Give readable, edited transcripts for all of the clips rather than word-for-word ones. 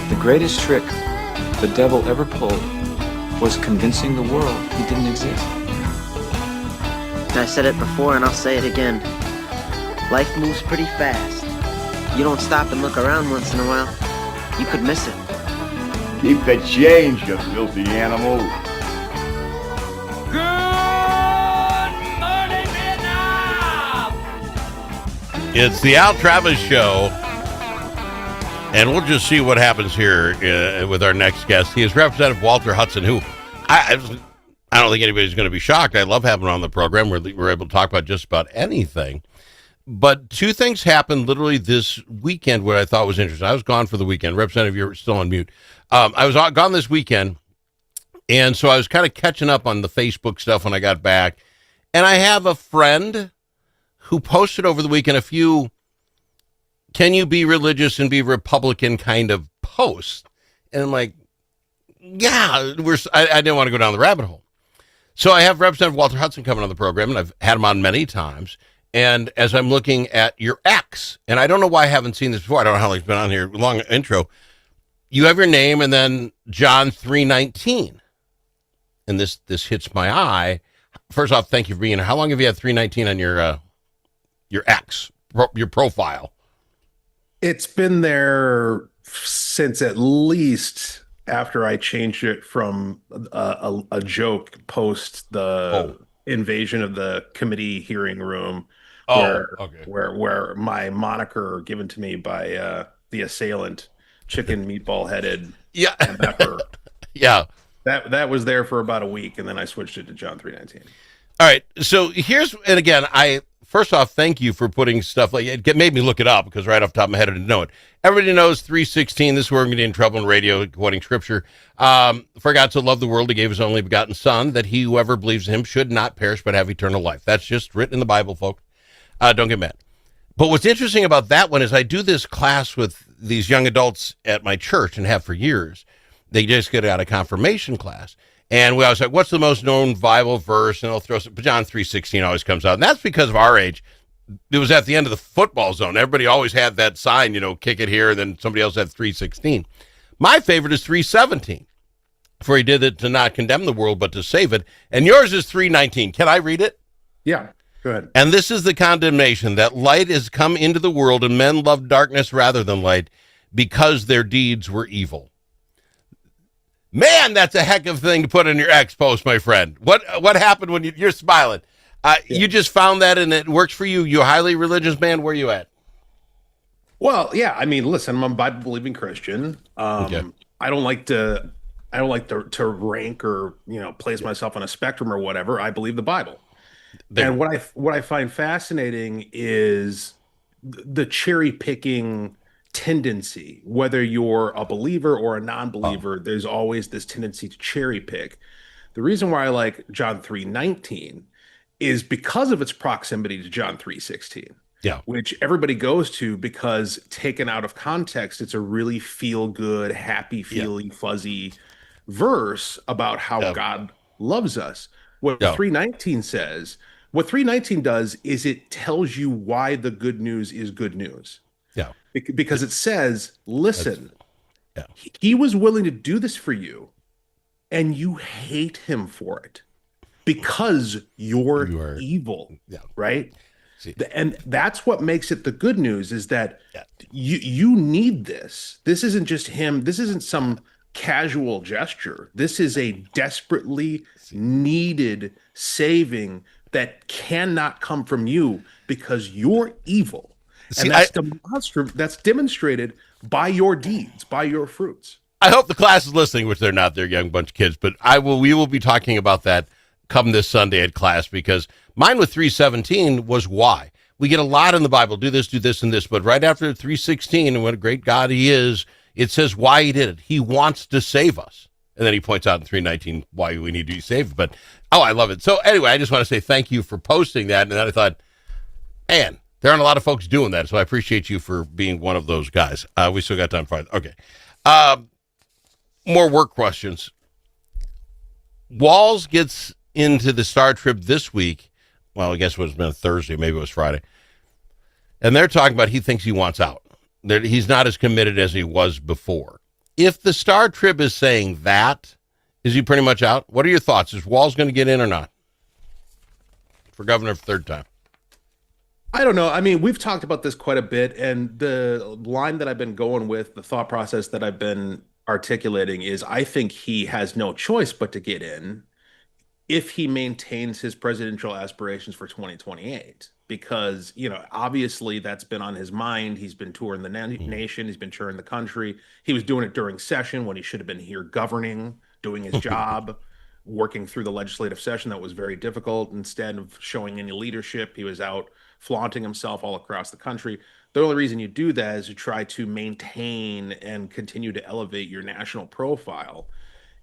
The greatest trick the devil ever pulled was convincing the world he didn't exist. I said it before and I'll say it again. Life moves pretty fast. You don't stop and look around once in a while, you could miss it. Keep the change, you filthy animal. Good morning, Vietnam! It's the Al Travis Show, and we'll just see what happens here with our next guest. He is Representative Walter Hudson, who I don't think anybody's going to be shocked. I love having him on the program. We're able to talk about just about anything. But two things happened literally this weekend, what I thought was interesting. I was gone for the weekend. Representative, you're still on mute. I was gone this weekend, and so I was kind of catching up on the Facebook stuff when I got back. And I have a friend who posted over the weekend a few "can you be religious and be Republican" kind of posts. And I'm like, yeah, I didn't want to go down the rabbit hole. So I have Representative Walter Hudson coming on the program, and I've had him on many times. And as I'm looking at your ex, and I don't know why I haven't seen this before. I don't know how long he's been on here. Long intro. You have your name and then John 3:19. And this hits my eye. First off, thank you for being here. How long have you had 3:19 on your ex, your profile? It's been there since at least after I changed it from a joke post the invasion of the committee hearing room, where my moniker given to me by the assailant, chicken meatball headed, MFer. Yeah, that was there for about a week, and then I switched it to John 3:19. All right, so and again, first off, thank you for putting stuff like it made me look it up, because right off the top of my head I didn't know it. Everybody knows 3:16. This is where we're going to get in trouble in radio, quoting scripture. For God so loved the world, he gave his only begotten Son, that he whoever believes in him should not perish but have eternal life. That's just written in the Bible, folks. Don't get mad. But what's interesting about that one is I do this class with these young adults at my church and have for years. They just get out of confirmation class. And we always like, what's the most known Bible verse? And they'll throw some, but John 3:16 always comes out. And that's because of our age. It was at the end of the football zone. Everybody always had that sign, kick it here, and then somebody else had 3:16. My favorite is 3:17. For he did it to not condemn the world, but to save it. And yours is 3:19. Can I read it? Yeah, go ahead. And this is the condemnation, that light is come into the world, and men loved darkness rather than light, because their deeds were evil. Man, that's a heck of a thing to put in your ex post, my friend. What happened when you're smiling? You just found that and it works for you. You're a highly religious man. Where are you at? Well, yeah. I mean, listen, I'm a Bible believing Christian. Okay. I don't like to rank or place myself on a spectrum or whatever. I believe the Bible. And what I find fascinating is the cherry picking tendency. Whether you're a believer or a non-believer, there's always this tendency to cherry pick. The reason why I like John 3:19 is because of its proximity to John 3:16. Yeah. Which everybody goes to because taken out of context, it's a really feel-good, happy, feely, fuzzy verse about how God loves us. What 3:19 says, what 3:19 does is it tells you why the good news is good news. Yeah. Because it says, listen, he was willing to do this for you, and you hate him for it because you're evil, right? See. And that's what makes it the good news, is that you need this. This isn't just him. This isn't some casual gesture. This is a desperately needed saving that cannot come from you because you're evil. And that's demonstrated by your deeds, by your fruits. I hope the class is listening, which they're not. They're a young bunch of kids. But we will be talking about that come this Sunday at class, because mine with 3:17 was why. We get a lot in the Bible, do this, and this. But right after 3:16, and what a great God he is, it says why he did it. He wants to save us. And then he points out in 3:19 why we need to be saved. But, I love it. So anyway, I just want to say thank you for posting that. And then I thought, man, there aren't a lot of folks doing that, so I appreciate you for being one of those guys. We still got time for it. Okay. More work questions. Walls gets into the Star Trib this week. Well, I guess it was been Thursday, maybe it was Friday. And they're talking about he thinks he wants out. He's not as committed as he was before. If the Star Trib is saying that, is he pretty much out? What are your thoughts? Is Walz going to get in or not for governor for third time? I don't know. I mean, we've talked about this quite a bit, and the line that I've been going with, the thought process that I've been articulating is I think he has no choice but to get in if he maintains his presidential aspirations for 2028. Because, obviously that's been on his mind. He's been touring the nation, he's been touring the country. He was doing it during session when he should have been here governing, doing his job, working through the legislative session that was very difficult. Instead of showing any leadership, he was out flaunting himself all across the country. The only reason you do that is to try to maintain and continue to elevate your national profile.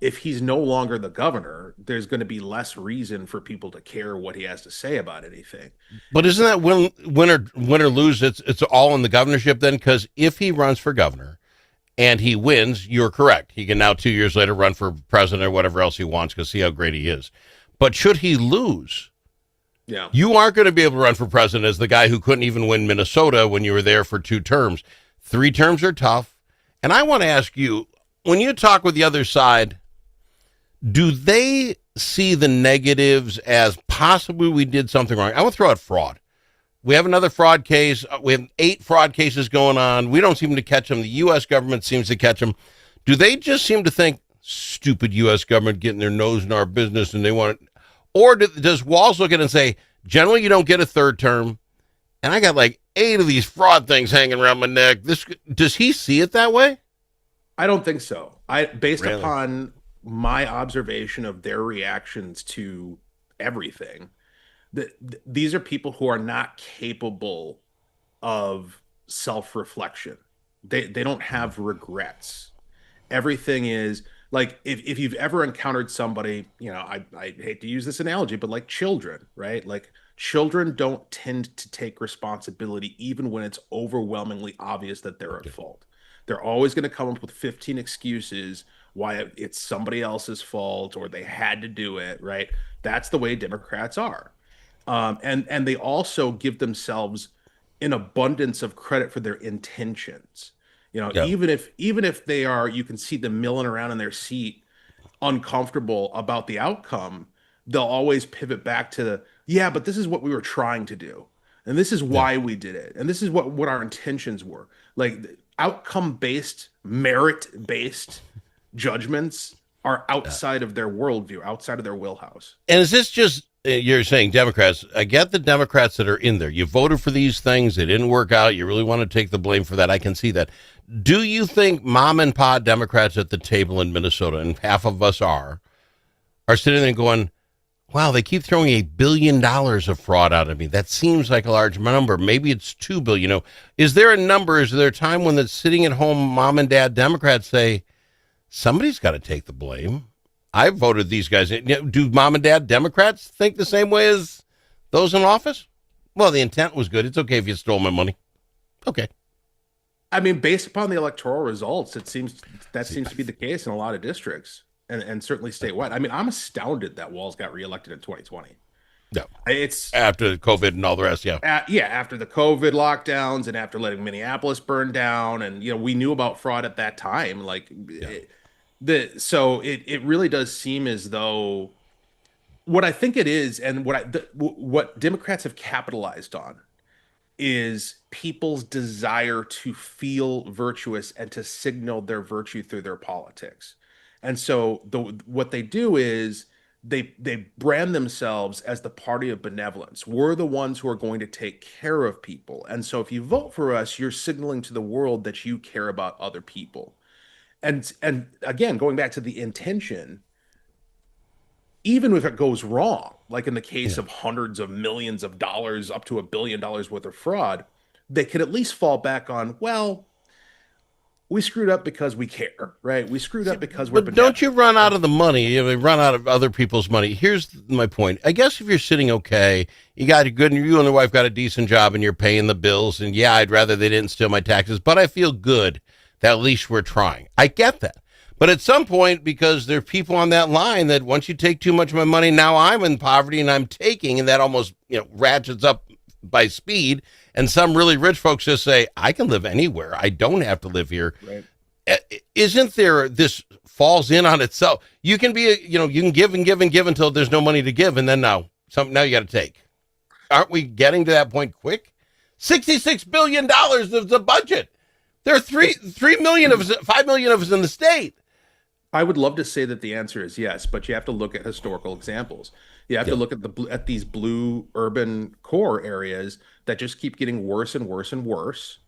If he's no longer the governor, there's going to be less reason for people to care what he has to say about anything. But isn't that win or lose? It's all in the governorship then? Because if he runs for governor and he wins, you're correct. He can now 2 years later run for president or whatever else he wants because see how great he is. But should he lose, yeah, you aren't going to be able to run for president as the guy who couldn't even win Minnesota when you were there for 2 terms. 3 terms are tough. And I want to ask you, when you talk with the other side, do they see the negatives as possibly we did something wrong? I want to throw out fraud. We have another fraud case. We have 8 fraud cases going on. We don't seem to catch them. The U.S. government seems to catch them. Do they just seem to think, stupid U.S. government getting their nose in our business and they want it? Or does Walz look at it and say, generally you don't get a 3rd term, and I got like 8 of these fraud things hanging around my neck. Does he see it that way? I don't think so. Based Really? upon my observation of their reactions to everything, these are people who are not capable of self-reflection. They don't have regrets. Everything is like, if you've ever encountered somebody, I hate to use this analogy, but like children, right? Like children don't tend to take responsibility even when it's overwhelmingly obvious that they're at fault. They're always going to come up with 15 excuses why it's somebody else's fault or they had to do it, right? That's the way Democrats are. And they also give themselves an abundance of credit for their intentions. Yeah. Even if they are, you can see them milling around in their seat, uncomfortable about the outcome, they'll always pivot back to but this is what we were trying to do. And this is why we did it. And this is what our intentions were. Like outcome-based, merit-based judgments are outside of their worldview, outside of their wheelhouse. And is this just, you're saying Democrats, I get the Democrats that are in there. You voted for these things. They didn't work out. You really want to take the blame for that. I can see that. Do you think mom and pop Democrats at the table in Minnesota, and half of us are sitting there going, wow, they keep throwing $1 billion of fraud out at me. That seems like a large number. Maybe it's $2 billion. Is there a number? Is there a time when the sitting at home mom and dad Democrats say, somebody's got to take the blame? I voted these guys. Do mom and dad Democrats think the same way as those in office? Well, the intent was good. It's okay if you stole my money. Okay. I mean, based upon the electoral results, it seems to be the case in a lot of districts. And certainly statewide. I mean, I'm astounded that Walz got reelected in 2020. No, it's after COVID and all the rest. Yeah, after the COVID lockdowns and after letting Minneapolis burn down, and we knew about fraud at that time. Like, so it really does seem as though what I think it is, and what Democrats have capitalized on is people's desire to feel virtuous and to signal their virtue through their politics. And so what they do is they brand themselves as the party of benevolence. We're the ones who are going to take care of people. And so if you vote for us, you're signaling to the world that you care about other people. And again, going back to the intention, even if it goes wrong, like in the case of hundreds of millions of dollars, up to $1 billion worth of fraud, they could at least fall back on, well, we screwed up because we care, right? We screwed up because we're But don't you run out of the money? You run out of other people's money. Here's my point. I guess if you're sitting okay, you got a good, you and the wife got a decent job and you're paying the bills, and I'd rather they didn't steal my taxes, but I feel good that at least we're trying. I get that. But at some point, because there are people on that line that once you take too much of my money, now I'm in poverty and I'm taking, and that almost ratchets up by speed. And some really rich folks just say, I can live anywhere. I don't have to live here. Right. isn't there this falls in on itself? You can be, you can give and give and give until there's no money to give, and then now you got to take. Aren't we getting to that point quick? $66 billion of the budget. There are 3 million of us, 5 million of us in the state. I would love to say that the answer is yes, but you have to look at historical examples. You have to look at these blue urban core areas that just keep getting worse and worse and worse.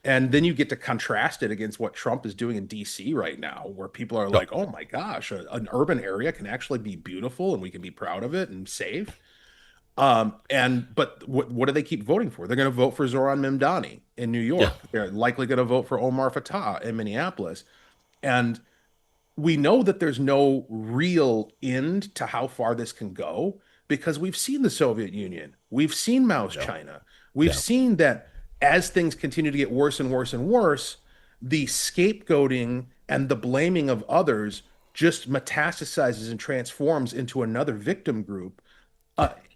And then you get to contrast it against what Trump is doing in DC right now, where people are like, oh my gosh, an urban area can actually be beautiful and we can be proud of it and safe. But what do they keep voting for? They're going to vote for Zoran Mamdani in New York. Yeah. They're likely going to vote for Omar Fattah in Minneapolis. And we know that there's no real end to how far this can go because we've seen the Soviet Union. We've seen Mao's China. We've seen that as things continue to get worse and worse and worse, the scapegoating and the blaming of others just metastasizes and transforms into another victim group.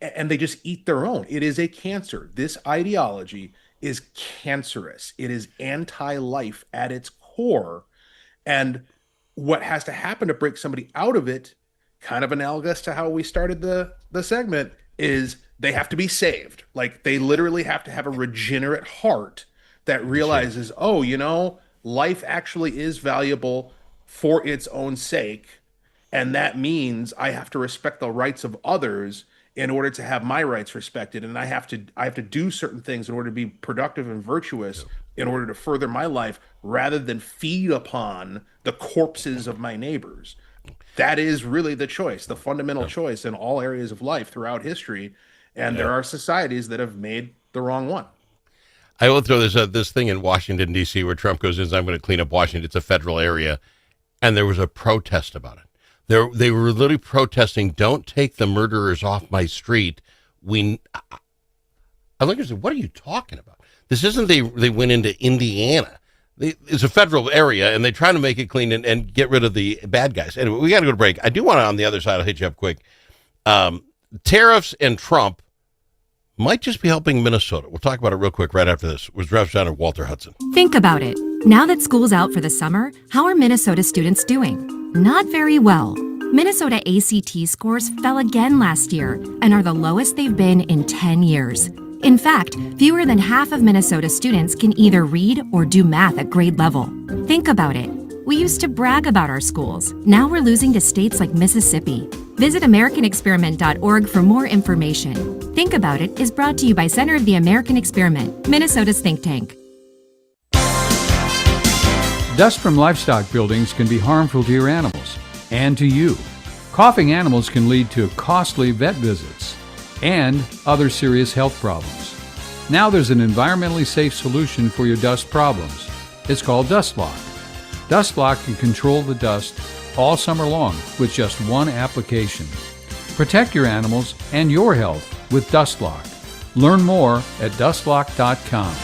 And they just eat their own. It is a cancer. This ideology is cancerous. It is anti-life at its core. And what has to happen to break somebody out of it, kind of analogous to how we started the segment, is they have to be saved. Like they literally have to have a regenerate heart that realizes, life actually is valuable for its own sake. And that means I have to respect the rights of others in order to have my rights respected. And I have to do certain things in order to be productive and virtuous in order to further my life rather than feed upon the corpses of my neighbors. That is really the choice, the fundamental choice in all areas of life throughout history. And there are societies that have made the wrong one. I will throw this thing in Washington, D.C., where Trump goes in, I'm going to clean up Washington. It's a federal area. And there was a protest about it. They were literally protesting, don't take the murderers off my street. I look and say, what are you talking about? This isn't they went into Indiana. It's a federal area, and they're trying to make it clean and get rid of the bad guys. Anyway, we got to go to break. I do want to, on the other side, I'll hit you up quick. Tariffs and Trump might just be helping Minnesota. We'll talk about it real quick right after this. With Representative Walter Hudson. Think about it. Now that school's out for the summer, how are Minnesota students doing? Not very well. Minnesota ACT scores fell again last year and are the lowest they've been in 10 years. In fact, fewer than half of Minnesota students can either read or do math at grade level. Think about it. We used to brag about our schools. Now we're losing to states like Mississippi. Visit AmericanExperiment.org for more information. Think About It is brought to you by Center of the American Experiment, Minnesota's think tank. Dust from livestock buildings can be harmful to your animals and to you. Coughing animals can lead to costly vet visits and other serious health problems. Now there's an environmentally safe solution for your dust problems. It's called Dust Lock. Dust Lock can control the dust all summer long with just one application. Protect your animals and your health with Dust Lock. Learn more at dustlock.com.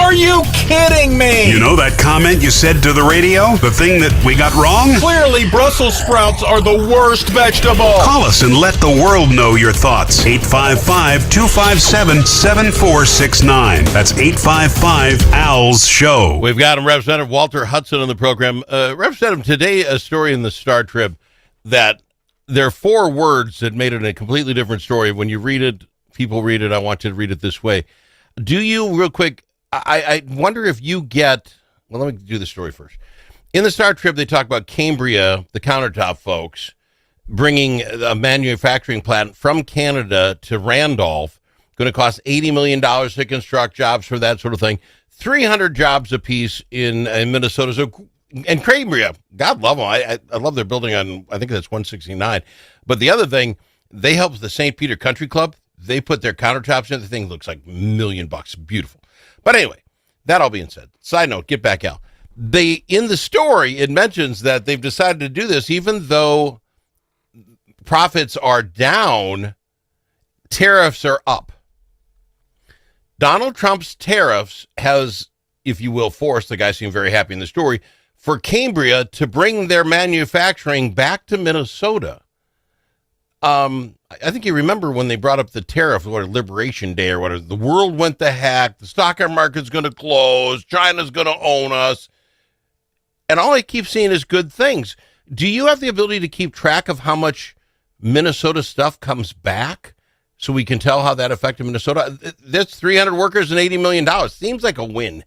Are you kidding me? You know that comment you said to the radio? The thing that we got wrong? Clearly, Brussels sprouts are the worst vegetable. Call us and let the world know your thoughts. 855-257-7469. That's 855-ALS Show. We've got Representative Walter Hudson on the program. Representative, today a story in the Star Trib that there are 4 words that made it a completely different story. When you read it, people read it, I want you to read it this way. Do you, real quick, I wonder if you get, well, let me do the story first. In the Star Trib, they talk about Cambria, the countertop folks, bringing a manufacturing plant from Canada to Randolph, going to cost $80 million to construct, jobs for that sort of thing. 300 jobs apiece in Minnesota. So, and Cambria, God love them. I love their building on, I think that's 169. But the other thing, they help the St. Peter Country Club. They put their countertops in. The thing looks like $1 million. Beautiful. But anyway, that all being said, side note, get back out. In the story, it mentions that they've decided to do this even though profits are down, tariffs are up. Donald Trump's tariffs has, if you will, forced, the guy seemed very happy in the story, for Cambria to bring their manufacturing back to Minnesota. I think you remember when they brought up the tariff, what, Liberation Day or whatever. The world went to heck. The stock market's going to close. China's going to own us. And all I keep seeing is good things. Do you have the ability to keep track of how much Minnesota stuff comes back so we can tell how that affected Minnesota? That's 300 workers and $80 million. Seems like a win.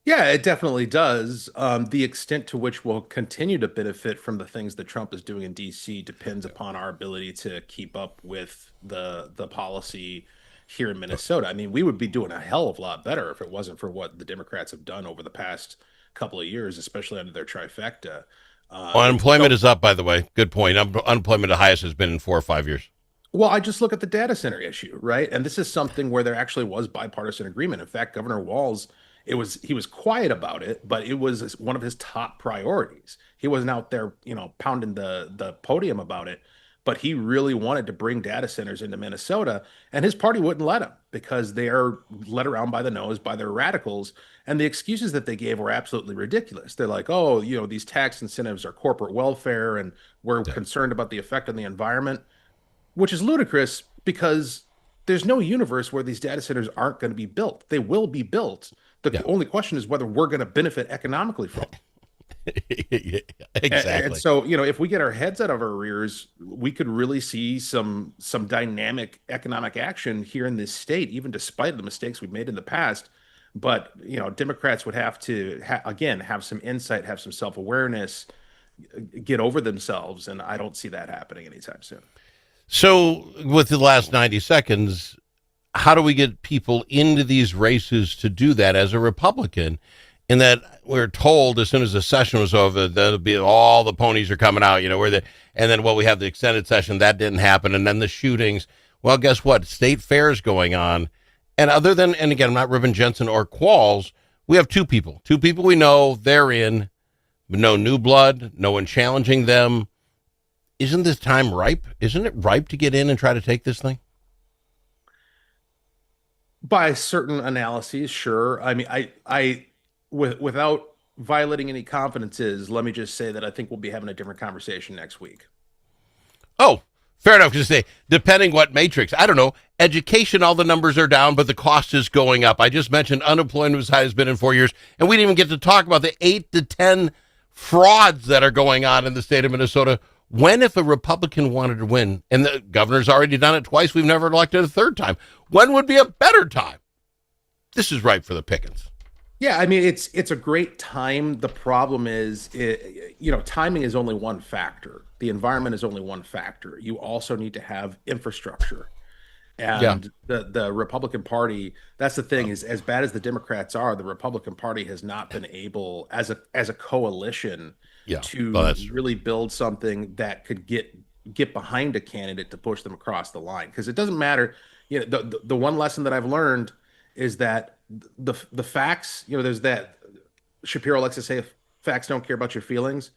Yeah, it definitely does. The extent to which we'll continue to benefit from the things that Trump is doing in D.C. depends upon our ability to keep up with the policy here in Minnesota. I mean, we would be doing a hell of a lot better if it wasn't for what the Democrats have done over the past couple of years, especially under their trifecta. Unemployment is up, by the way. Good point. Unemployment the highest has been in 4 or 5 years. Well, I just look at the data center issue, right? And this is something where there actually was bipartisan agreement. In fact, Governor Walz, he was quiet about it, but it was one of his top priorities. He wasn't out there, pounding the podium about it, but he really wanted to bring data centers into Minnesota, and his party wouldn't let him because they are led around by the nose by their radicals. And the excuses that they gave were absolutely ridiculous. They're like, oh, these tax incentives are corporate welfare, and we're concerned about the effect on the environment, which is ludicrous because there's no universe where these data centers aren't going to be built. They will be built. The only question is whether we're going to benefit economically from it. Exactly. And so, if we get our heads out of our rears, we could really see some dynamic economic action here in this state, even despite the mistakes we've made in the past. But, Democrats would have to, again, have some insight, have some self-awareness, get over themselves. And I don't see that happening anytime soon. So with the last 90 seconds, how do we get people into these races to do that as a Republican? In that we're told as soon as the session was over, there'll be all the ponies are coming out, and then we have the extended session, that didn't happen. And then the shootings. Well, guess what? State fairs going on. And other than, and again, I'm not ripping Jensen or Qualls, we have two people we know they're in, but no new blood, no one challenging them. Isn't this time ripe? Isn't it ripe to get in and try to take this thing? By certain analyses, sure. I mean, without violating any confidences, let me just say that I think we'll be having a different conversation next week. Oh, fair enough. To say, depending what matrix, I don't know. Education, all the numbers are down, but the cost is going up. I just mentioned unemployment was high as been in 4 years, and we didn't even get to talk about the 8 to 10 frauds that are going on in the state of Minnesota. When, if a Republican wanted to win, and the governor's already done it twice, we've never elected a third time. When would be a better time? This is ripe for the pickings. Yeah, I mean, it's a great time. The problem is, timing is only one factor. The environment is only one factor. You also need to have infrastructure. And the Republican Party, that's the thing, is as bad as the Democrats are, the Republican Party has not been able, as a coalition, to really build something that could get behind a candidate to push them across the line. Because it doesn't matter. The one lesson that I've learned is that the facts, there's that Shapiro likes to say, facts don't care about your feelings.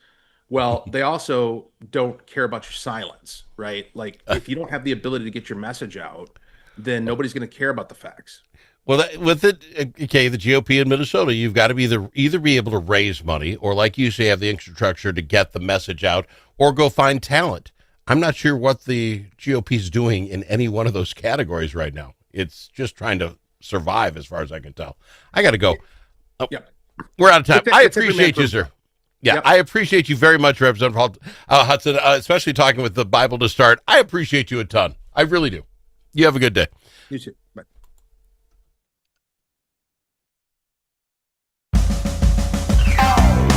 Well, they also don't care about your silence, right? Like if you don't have the ability to get your message out, then nobody's going to care about the facts. Well, with it, okay, the GOP in Minnesota, you've got to either be able to raise money or, like you say, have the infrastructure to get the message out or go find talent. I'm not sure what the GOP is doing in any one of those categories right now. It's just trying to survive, as far as I can tell. I got to go. Oh, Yep. We're out of time. I It's appreciate you, sir. Yeah, Yep. I appreciate you very much, Representative Hudson, especially talking with the Bible to start. I appreciate you a ton. I really do. You have a good day. You too. Bye.